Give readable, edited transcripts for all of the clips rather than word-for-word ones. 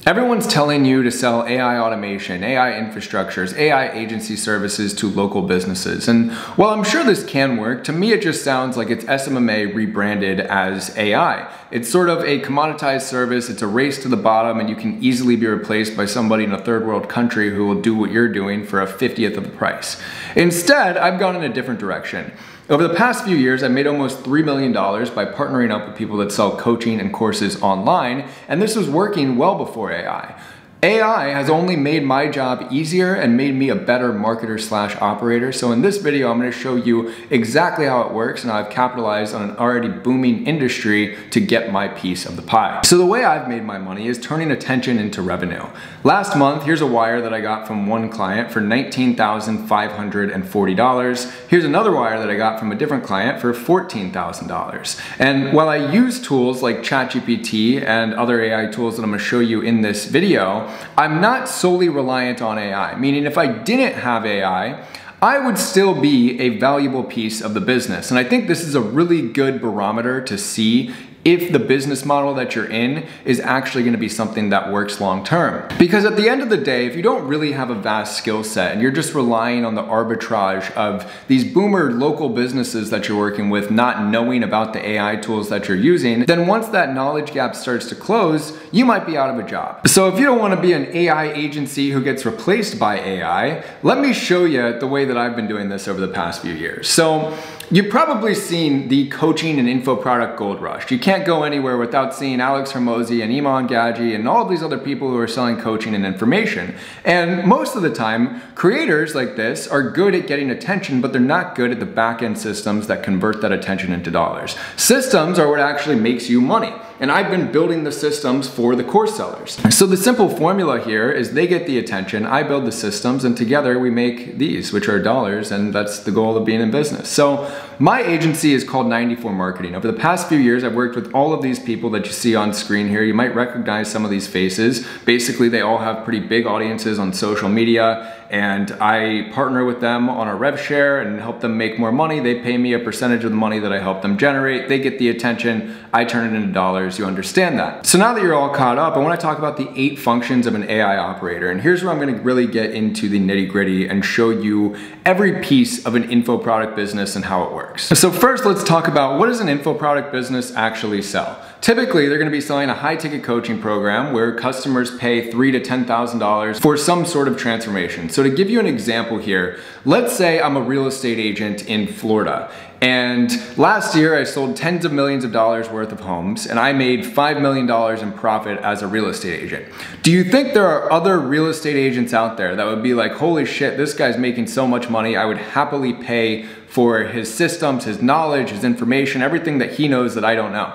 Everyone's telling you to sell AI automation, AI infrastructures, AI agency services to local businesses. And while I'm sure this can work, to me it just sounds like it's SMMA rebranded as AI. It's sort of a commoditized service, it's a race to the bottom, and you can easily be replaced by somebody in a third world country who will do what you're doing for a 50th of the price. Instead, I've gone in a different direction. Over the past few years, I've made almost $3 million by partnering up with people that sell coaching and courses online, and this was working well before AI. AI has only made my job easier and made me a better marketer slash operator. So in this video, I'm going to show you exactly how it works and how I've capitalized on an already booming industry to get my piece of the pie. So the way I've made my money is turning attention into revenue. Last month, here's a wire that I got from one client for $19,540. Here's another wire that I got from a different client for $14,000. And while I use tools like ChatGPT and other AI tools that I'm going to show you in this video, I'm not solely reliant on AI, meaning if I didn't have AI, I would still be a valuable piece of the business. And I think this is a really good barometer to see if the business model that you're in is actually going to be something that works long term. Because at the end of the day, if you don't really have a vast skill set and you're just relying on the arbitrage of these boomer local businesses that you're working with not knowing about the AI tools that you're using, then once that knowledge gap starts to close, you might be out of a job. So if you don't want to be an AI agency who gets replaced by AI, let me show you the way that I've been doing this over the past few years. So you've probably seen the coaching and info product gold rush. You can't go anywhere without seeing Alex Hormozi and Iman Gadzhi and all of these other people who are selling coaching and information. And most of the time, creators like this are good at getting attention, but they're not good at the back-end systems that convert that attention into dollars. Systems are what actually makes you money. And I've been building the systems for the course sellers. So the simple formula here is they get the attention, I build the systems, and together we make these, which are dollars, and that's the goal of being in business. So my agency is called 94 Marketing. Over the past few years, I've worked with all of these people that you see on screen here. You might recognize some of these faces. Basically, they all have pretty big audiences on social media, and I partner with them on a rev share and help them make more money. They pay me a percentage of the money that I help them generate. They get the attention, I turn it into dollars. You understand that. So now that you're all caught up, I want to talk about the 8 functions of an AI operator. And here's where I'm going to really get into the nitty-gritty and show you every piece of an info product business and how it works. So first, let's talk about what does an info product business actually sell? Typically, they're going to be selling a high-ticket coaching program where customers pay $3,000 to $10,000 for some sort of transformation. So to give you an example here, let's say I'm a real estate agent in Florida. And last year I sold tens of millions of dollars worth of homes and I made $5 million in profit as a real estate agent. Do you think there are other real estate agents out there that would be like, holy shit, this guy's making so much money, I would happily pay for his systems, his knowledge, his information, everything that he knows that I don't know?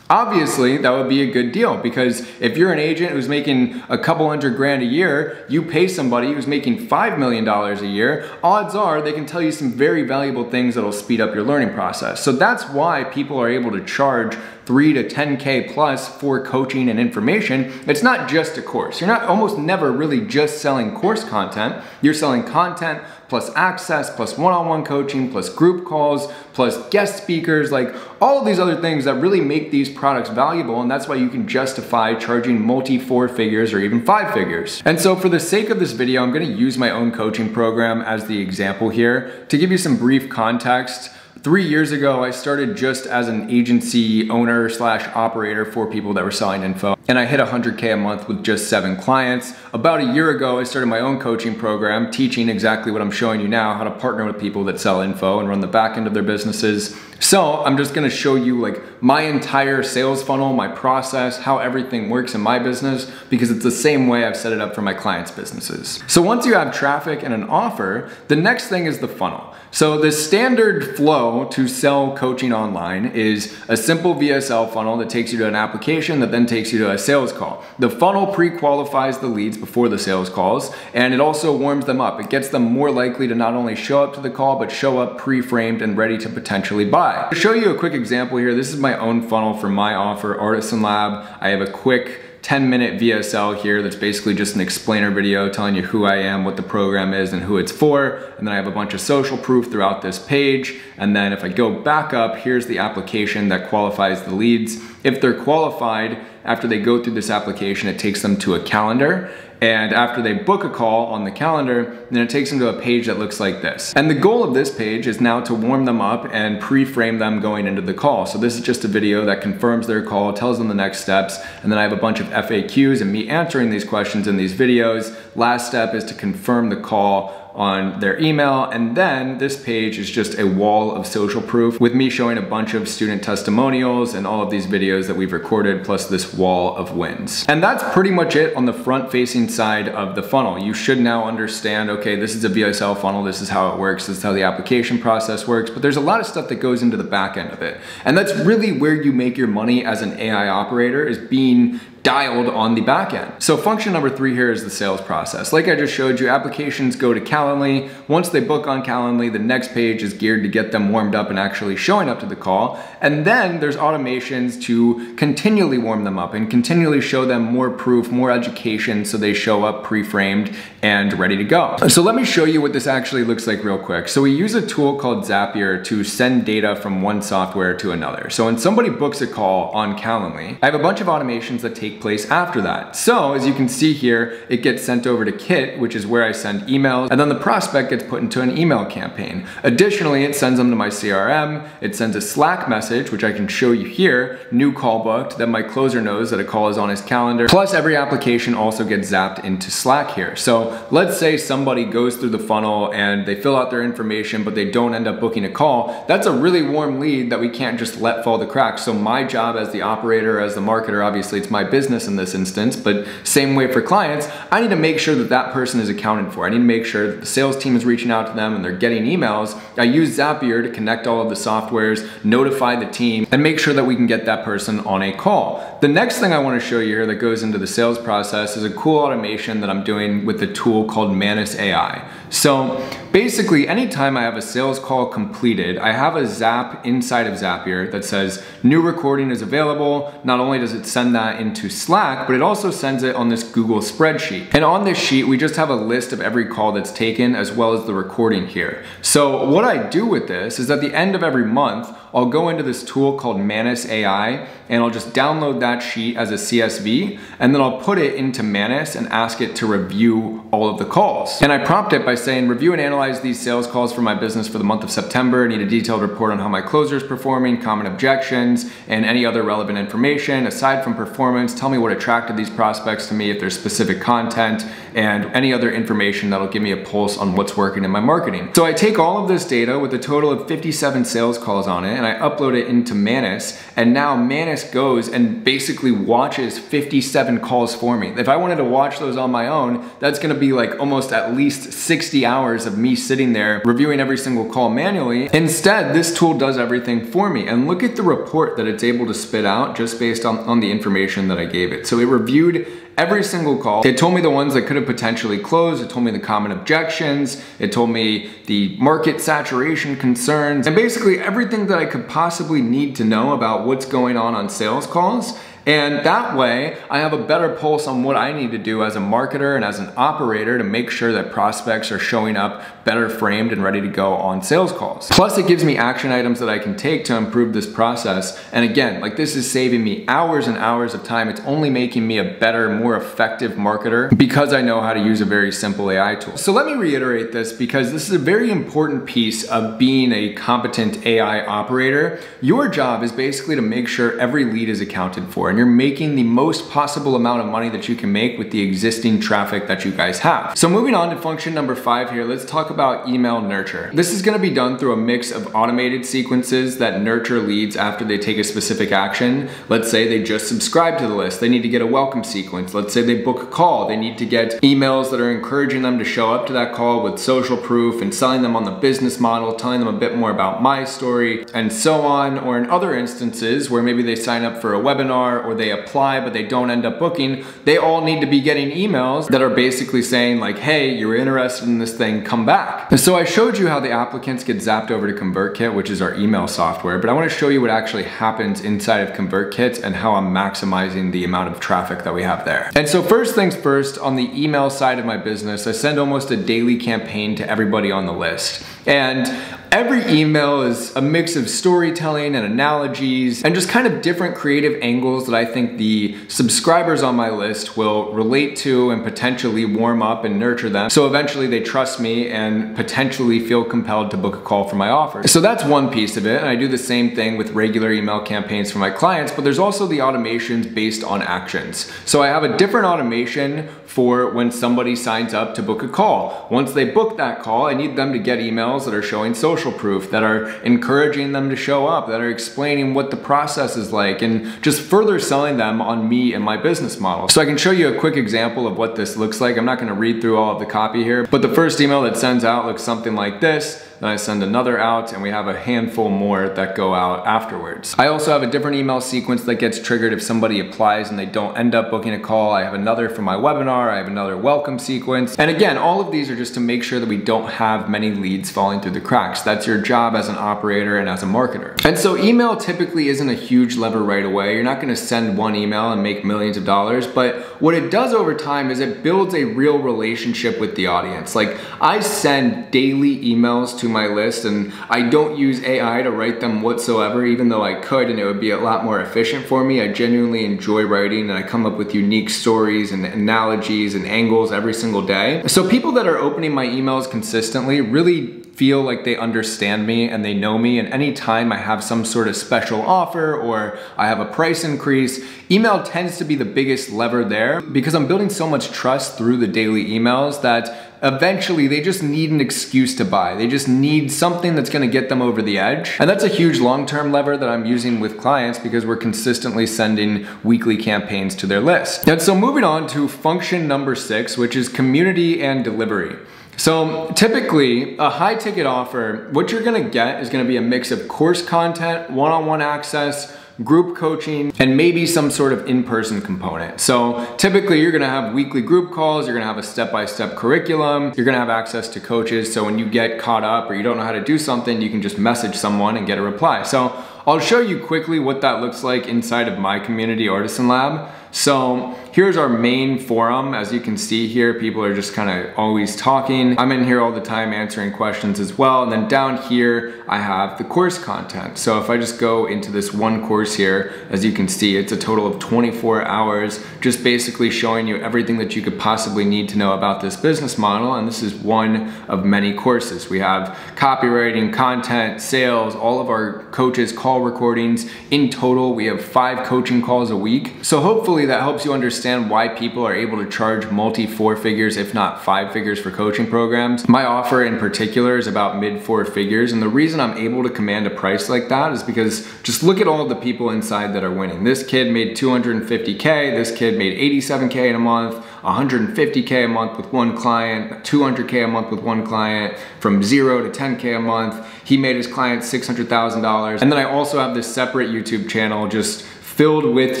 Obviously, that would be a good deal because if you're an agent who's making a couple $100 grand a year, you pay somebody who's making $5 million a year, odds are they can tell you some very valuable things that'll speed up your learning process. So that's why people are able to charge $3 to $10K plus for coaching and information. It's not just a course. You're not almost never really just selling course content. You're selling content plus access, plus one-on-one coaching, plus group calls, plus guest speakers, like all of these other things that really make these products valuable, and that's why you can justify charging multi-4 figures or even 5 figures. And so for the sake of this video, I'm gonna use my own coaching program as the example here. To give you some brief context, 3 years ago, I started just as an agency owner slash operator for people that were selling info. And I hit 100K a month with just 7 clients. About a year ago, I started my own coaching program, teaching exactly what I'm showing you now, how to partner with people that sell info and run the back end of their businesses. So I'm just gonna show you like my entire sales funnel, my process, how everything works in my business, because it's the same way I've set it up for my clients' businesses. So once you have traffic and an offer, the next thing is the funnel. So the standard flow to sell coaching online is a simple VSL funnel that takes you to an application that then takes you to a sales call. The funnel pre-qualifies the leads before the sales calls, and it also warms them up. It gets them more likely to not only show up to the call, but show up pre-framed and ready to potentially buy. To show you a quick example here, this is my own funnel for my offer, Artisan Lab. I have a quick 10-minute VSL here that's basically just an explainer video telling you who I am, what the program is, and who it's for. And then I have a bunch of social proof throughout this page. And then if I go back up, here's the application that qualifies the leads. If they're qualified, after they go through this application, it takes them to a calendar. And after they book a call on the calendar, then it takes them to a page that looks like this. And the goal of this page is now to warm them up and pre-frame them going into the call. So this is just a video that confirms their call, tells them the next steps, and then I have a bunch of FAQs and me answering these questions in these videos. Last step is to confirm the call on their email, and then this page is just a wall of social proof with me showing a bunch of student testimonials and all of these videos that we've recorded, plus this wall of wins. And that's pretty much it on the front facing side of the funnel. You should now understand, okay, this is a VSL funnel, this is how it works, this is how the application process works, but there's a lot of stuff that goes into the back end of it. And that's really where you make your money as an AI operator, is being dialed on the back end. So function number 3 here is the sales process. Like I just showed you, applications go to Calendly. Once they book on Calendly, the next page is geared to get them warmed up and actually showing up to the call. And then there's automations to continually warm them up and continually show them more proof, more education, so they show up pre-framed and ready to go. So let me show you what this actually looks like real quick. So we use a tool called Zapier to send data from one software to another. So when somebody books a call on Calendly, I have a bunch of automations that take place after that. So as you can see here, it gets sent over to Kit, which is where I send emails, and then the prospect gets put into an email campaign. Additionally, it sends them to my CRM, it sends a Slack message, which I can show you here, new call booked, then my closer knows that a call is on his calendar. Plus every application also gets zapped into Slack here. So let's say somebody goes through the funnel and they fill out their information, but they don't end up booking a call. That's a really warm lead that we can't just let fall the cracks. So my job as the operator, as the marketer, obviously it's my business in this instance, but same way for clients, I need to make sure that that person is accounted for. I need to make sure that the sales team is reaching out to them and they're getting emails. I use Zapier to connect all of the softwares, notify the team, and make sure that we can get that person on a call. The next thing I want to show you here that goes into the sales process is a cool automation that I'm doing with the tool called Manus AI. So basically, anytime I have a sales call completed, I have a zap inside of Zapier that says new recording is available. Not only does it send that into Slack, but it also sends it on this Google spreadsheet. And on this sheet, we just have a list of every call that's taken as well as the recording here. So what I do with this is at the end of every month, I'll go into this tool called Manus AI and I'll just download that sheet as a CSV, and then I'll put it into Manus and ask it to review all of the calls. And I prompt it by saying, review and analyze these sales calls for my business for the month of September. I need a detailed report on how my closer is performing, common objections, and any other relevant information. Aside from performance, tell me what attracted these prospects to me, if there's specific content, and any other information that'll give me a pulse on what's working in my marketing. So I take all of this data with a total of 57 sales calls on it, and I upload it into Manus, and now Manus goes and basically watches 57 calls for me. If I wanted to watch those on my own, that's gonna be like almost at least 60 hours of me sitting there reviewing every single call manually. Instead, this tool does everything for me, and look at the report that it's able to spit out just based on the information that I gave it. So it reviewed every single call. It told me the ones that could have potentially closed. It told me the common objections. It told me the market saturation concerns, and basically everything that I could possibly need to know about what's going on sales calls. And that way, I have a better pulse on what I need to do as a marketer and as an operator to make sure that prospects are showing up better framed and ready to go on sales calls. Plus, it gives me action items that I can take to improve this process. And again, like, this is saving me hours and hours of time. It's only making me a better, more effective marketer because I know how to use a very simple AI tool. So let me reiterate this, because this is a very important piece of being a competent AI operator. Your job is basically to make sure every lead is accounted for, and you're making the most possible amount of money that you can make with the existing traffic that you guys have. So moving on to function number 5 here, let's talk about email nurture. This is gonna be done through a mix of automated sequences that nurture leads after they take a specific action. Let's say they just subscribe to the list, they need to get a welcome sequence. Let's say they book a call, they need to get emails that are encouraging them to show up to that call with social proof and selling them on the business model, telling them a bit more about my story, and so on. Or in other instances where maybe they sign up for a webinar or they apply but they don't end up booking, they all need to be getting emails that are basically saying like, hey, you're interested in this thing, come back. And so I showed you how the applicants get zapped over to ConvertKit, which is our email software, but I want to show you what actually happens inside of ConvertKit and how I'm maximizing the amount of traffic that we have there. And so first things first, on the email side of my business, I send almost a daily campaign to everybody on the list. And Every email is a mix of storytelling and analogies and just kind of different creative angles that I think the subscribers on my list will relate to and potentially warm up and nurture them. So eventually they trust me and potentially feel compelled to book a call for my offer. So that's one piece of it. And I do the same thing with regular email campaigns for my clients, but there's also the automations based on actions. So I have a different automation for when somebody signs up to book a call. Once they book that call, I need them to get emails that are showing social proof, that are encouraging them to show up, that are explaining what the process is like, and just further selling them on me and my business model. So I can show you a quick example of what this looks like. I'm not gonna read through all of the copy here, but the first email that sends out looks something like this. Then I send another out, and we have a handful more that go out afterwards. I also have a different email sequence that gets triggered if somebody applies and they don't end up booking a call. I have another for my webinar. I have another welcome sequence. And again, all of these are just to make sure that we don't have many leads falling through the cracks. That's your job as an operator and as a marketer. And so email typically isn't a huge lever right away. You're not gonna send one email and make millions of dollars, but what it does over time is it builds a real relationship with the audience. Like, I send daily emails to my list, and I don't use AI to write them whatsoever, even though I could, and it would be a lot more efficient for me. I genuinely enjoy writing, and I come up with unique stories and analogies and angles every single day. So people that are opening my emails consistently really feel like they understand me and they know me, and anytime I have some sort of special offer or I have a price increase, email tends to be the biggest lever there because I'm building so much trust through the daily emails that eventually they just need an excuse to buy. They just need something that's gonna get them over the edge. And that's a huge long-term lever that I'm using with clients because we're consistently sending weekly campaigns to their list. And so moving on to function number 6, which is community and delivery. So typically, a high ticket offer, what you're gonna get is gonna be a mix of course content, one-on-one access, group coaching, and maybe some sort of in-person component. So typically you're gonna have weekly group calls, you're gonna have a step-by-step curriculum, you're gonna have access to coaches, so when you get caught up or you don't know how to do something, you can just message someone and get a reply. So I'll show you quickly what that looks like inside of my community Artisan Lab. So here's our main forum. As you can see here, people are just kind of always talking. I'm in here all the time answering questions as well. And then down here, I have the course content. So if I just go into this one course here, as you can see, it's a total of 24 hours, just basically showing you everything that you could possibly need to know about this business model. And this is one of many courses. We have copywriting, content, sales, all of our coaches' call recordings. In total, we have 5 coaching calls a week. So hopefully that helps you understand why people are able to charge multi 4 figures, if not 5 figures for coaching programs. My offer in particular is about mid 4 figures. And the reason I'm able to command a price like that is because just look at all of the people inside that are winning. This kid made 250K, this kid made 87K in a month, 150K a month with one client, 200K a month with one client, from 0 to 10K a month. He made his client $600,000. And then I also have this separate YouTube channel just filled with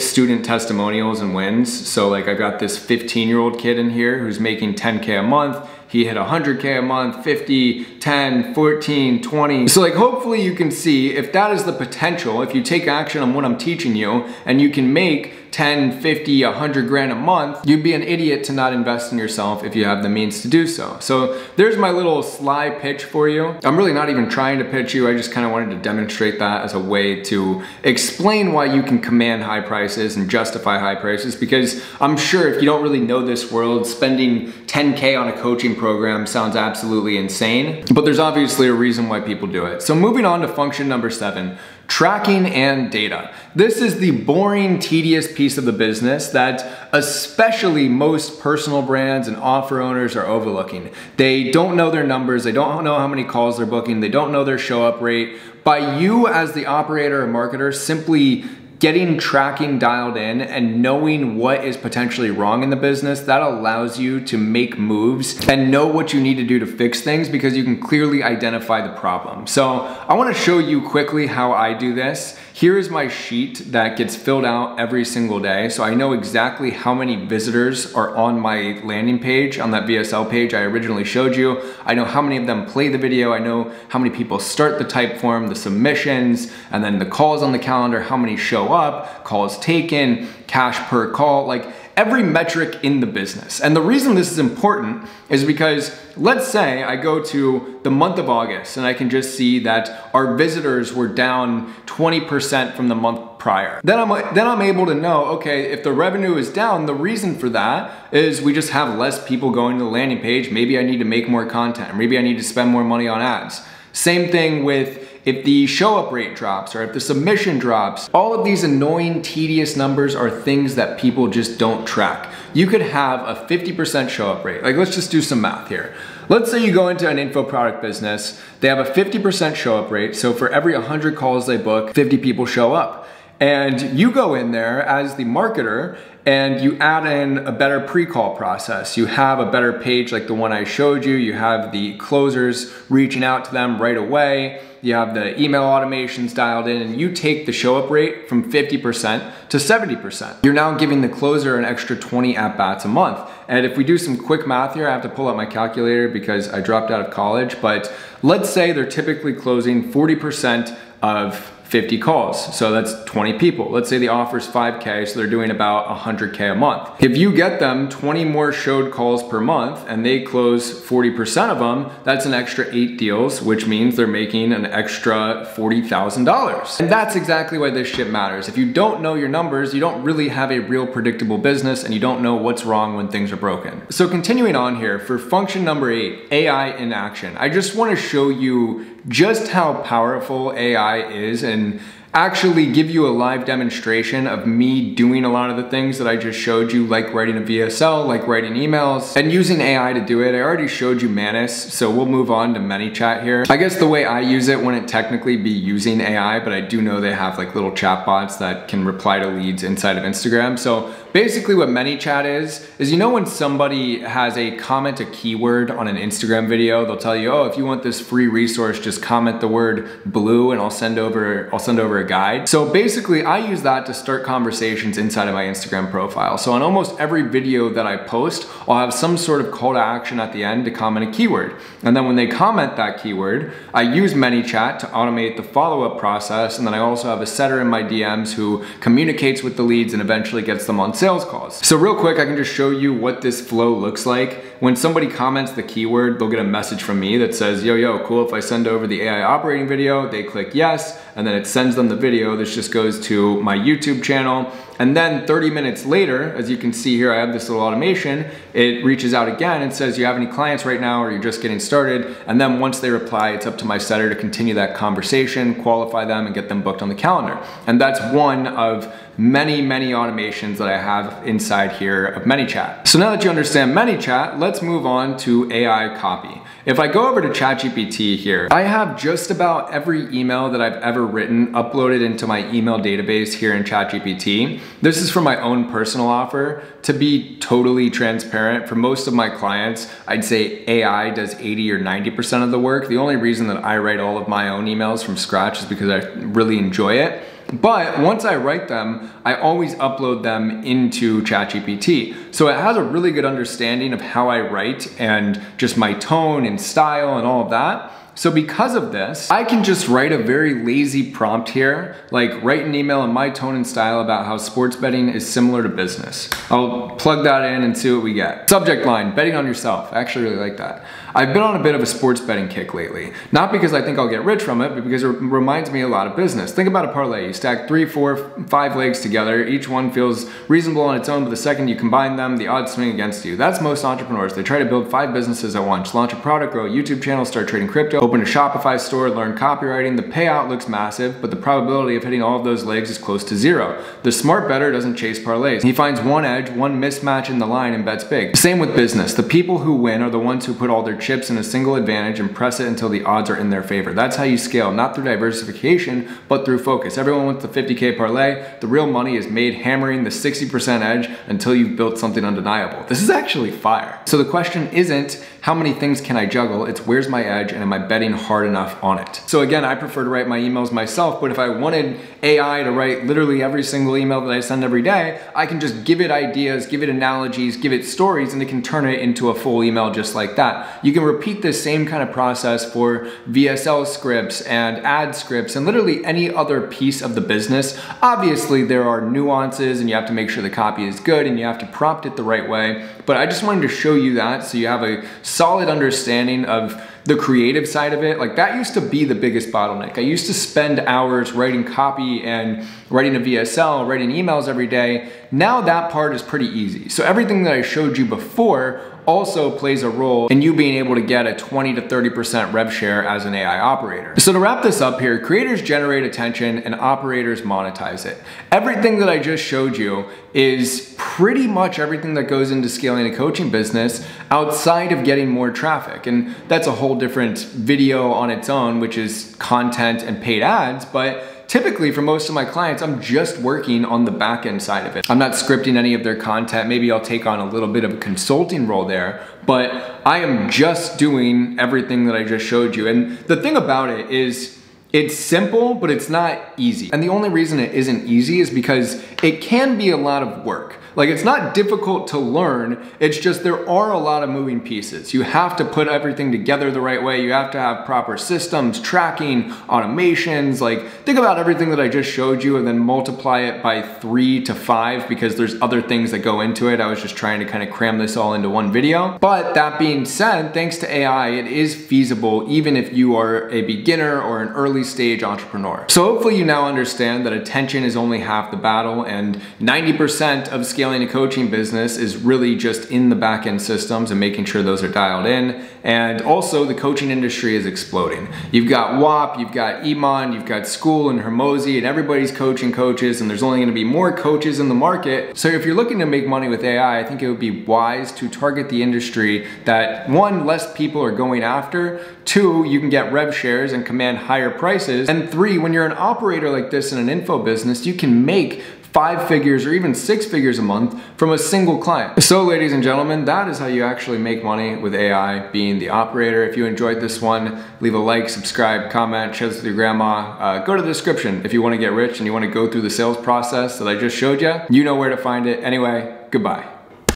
student testimonials and wins. So like I've got this 15-year-old kid in here who's making 10K a month. He hit 100K a month, 50, 10, 14, 20. So like hopefully you can see if that is the potential, if you take action on what I'm teaching you and you can make 10, 50, 100 grand a month, you'd be an idiot to not invest in yourself if you have the means to do so. So there's my little sly pitch for you. I'm really not even trying to pitch you. I just kind of wanted to demonstrate that as a way to explain why you can command high prices and justify high prices, because I'm sure if you don't really know this world, spending 10K on a coaching program sounds absolutely insane, but there's obviously a reason why people do it. So moving on to function number 7, tracking and data. This is the boring, tedious piece of the business that especially most personal brands and offer owners are overlooking. They don't know their numbers, they don't know how many calls they're booking, they don't know their show up rate. By you as the operator or marketer simply getting tracking dialed in and knowing what is potentially wrong in the business, that allows you to make moves and know what you need to do to fix things because you can clearly identify the problem. So I want to show you quickly how I do this. Here is my sheet that gets filled out every single day. So I know exactly how many visitors are on my landing page, on that VSL page I originally showed you. I know how many of them play the video. I know how many people start the type form, the submissions, and then the calls on the calendar, how many show up, calls taken, cash per call. Like every metric in the business. And the reason this is important is because let's say I go to the month of August and I can just see that our visitors were down 20% from the month prior. Then I'm able to know, okay, if the revenue is down, the reason for that is we just have less people going to the landing page. Maybe I need to make more content. Maybe I need to spend more money on ads. Same thing with if the show up rate drops or if the submission drops. All of these annoying, tedious numbers are things that people just don't track. You could have a 50% show up rate. Like, let's just do some math here. Let's say you go into an info product business, they have a 50% show up rate. So for every 100 calls they book, 50 people show up. And you go in there as the marketer and you add in a better pre-call process. You have a better page like the one I showed you. You have the closers reaching out to them right away. You have the email automations dialed in, and you take the show up rate from 50% to 70%. You're now giving the closer an extra 20 at-bats a month. And if we do some quick math here, I have to pull out my calculator because I dropped out of college, but let's say they're typically closing 40% of 50 calls. So that's 20 people. Let's say the offer's 5K, so they're doing about 100K a month. If you get them 20 more showed calls per month and they close 40% of them, that's an extra 8 deals, which means they're making an extra $40,000. And that's exactly why this shit matters. If you don't know your numbers, you don't really have a real predictable business and you don't know what's wrong when things are broken. So continuing on here, for function number 8, AI in action, I just want to show you just how powerful AI is and actually give you a live demonstration of me doing a lot of the things that I just showed you, like writing a VSL, like writing emails, and using AI to do it. I already showed you Manus, so we'll move on to ManyChat here. I guess the way I use it wouldn't technically be using AI, but I do know they have like little chatbots that can reply to leads inside of Instagram. So basically what ManyChat is you know when somebody has a comment a keyword on an Instagram video, they'll tell you, oh, if you want this free resource, just comment the word blue and I'll send over a guide. So basically I use that to start conversations inside of my Instagram profile. So on almost every video that I post, I'll have some sort of call to action at the end to comment a keyword. And then when they comment that keyword, I use ManyChat to automate the follow-up process. And then I also have a setter in my DMs who communicates with the leads and eventually gets them on sales calls. So real quick, I can just show you what this flow looks like. When somebody comments the keyword, they'll get a message from me that says, yo, cool, if I send over the AI operating video, they click yes, and then it sends them the video. This just goes to my YouTube channel. And then 30 minutes later, as you can see here, I have this little automation. It reaches out again and says, you have any clients right now or you're just getting started? And then once they reply, it's up to my setter to continue that conversation, qualify them and get them booked on the calendar. And that's one of many automations that I have inside here of ManyChat. So now that you understand ManyChat, let's move on to AI copy. If I go over to ChatGPT here, I have just about every email that I've ever written uploaded into my email database here in ChatGPT. This is for my own personal offer. To be totally transparent, for most of my clients, I'd say AI does 80 or 90% of the work. The only reason that I write all of my own emails from scratch is because I really enjoy it. But once I write them, I always upload them into ChatGPT. So it has a really good understanding of how I write and just my tone and style and all of that. So because of this, I can just write a very lazy prompt here, like write an email in my tone and style about how sports betting is similar to business. I'll plug that in and see what we get. Subject line, betting on yourself. I actually really like that. I've been on a bit of a sports betting kick lately. Not because I think I'll get rich from it, but because it reminds me a lot of business. Think about a parlay. You stack 3, 4, 5 legs together. Each one feels reasonable on its own, but the second you combine them, the odds swing against you. That's most entrepreneurs. They try to build 5 businesses at once, launch a product, grow a YouTube channel, start trading crypto, open a Shopify store, learn copywriting. The payout looks massive, but the probability of hitting all of those legs is close to 0. The smart bettor doesn't chase parlays. He finds one edge, one mismatch in the line and bets big. Same with business. The people who win are the ones who put all their chips in a single advantage and press it until the odds are in their favor. That's how you scale, not through diversification, but through focus. Everyone wants the 50K parlay. The real money is made hammering the 60% edge until you've built something undeniable. This is actually fire. So the question isn't how many things can I juggle, it's where's my edge and am I betting hard enough on it. So again, I prefer to write my emails myself, but if I wanted AI to write literally every single email that I send every day, I can just give it ideas, give it analogies, give it stories, and it can turn it into a full email just like that. You can repeat this same kind of process for VSL scripts and ad scripts and literally any other piece of the business. Obviously, there are nuances and you have to make sure the copy is good and you have to prompt it the right way, but I just wanted to show you that so you have a solid understanding of the creative side of it. Like, that used to be the biggest bottleneck. I used to spend hours writing copy and writing a VSL, writing emails every day. Now that part is pretty easy. So everything that I showed you before also plays a role in you being able to get a 20 to 30% rev share as an AI operator. So to wrap this up here, creators generate attention and operators monetize it. Everything that I just showed you is pretty much everything that goes into scaling a coaching business outside of getting more traffic. And that's a whole different video on its own, which is content and paid ads. But typically for most of my clients, I'm just working on the back end side of it. I'm not scripting any of their content. Maybe I'll take on a little bit of a consulting role there, but I am just doing everything that I just showed you. And the thing about it is, it's simple, but it's not easy. And the only reason it isn't easy is because it can be a lot of work. Like, it's not difficult to learn, it's just there are a lot of moving pieces. You have to put everything together the right way. You have to have proper systems, tracking, automations. Like, think about everything that I just showed you and then multiply it by 3 to 5 because there's other things that go into it. I was just trying to kind of cram this all into one video. But that being said, thanks to AI, it is feasible even if you are a beginner or an early stage entrepreneur. So hopefully you now understand that attention is only half the battle, and 90% of scaling a coaching business is really just in the back-end systems and making sure those are dialed in. And also, the coaching industry is exploding. You've got WAP, you've got Iman, you've got School and Hormozi, and everybody's coaching coaches, and there's only gonna be more coaches in the market. So if you're looking to make money with AI, I think it would be wise to target the industry that, one, less people are going after, 2, you can get rev shares and command higher prices, and 3, when you're an operator like this in an info business, you can make 5 figures or even 6 figures a month from a single client. So ladies and gentlemen, that is how you actually make money with AI, being the operator. If you enjoyed this one, leave a like, subscribe, comment, share this with your grandma. Go to the description if you want to get rich and you want to go through the sales process that I just showed you. You know where to find it. Anyway, goodbye.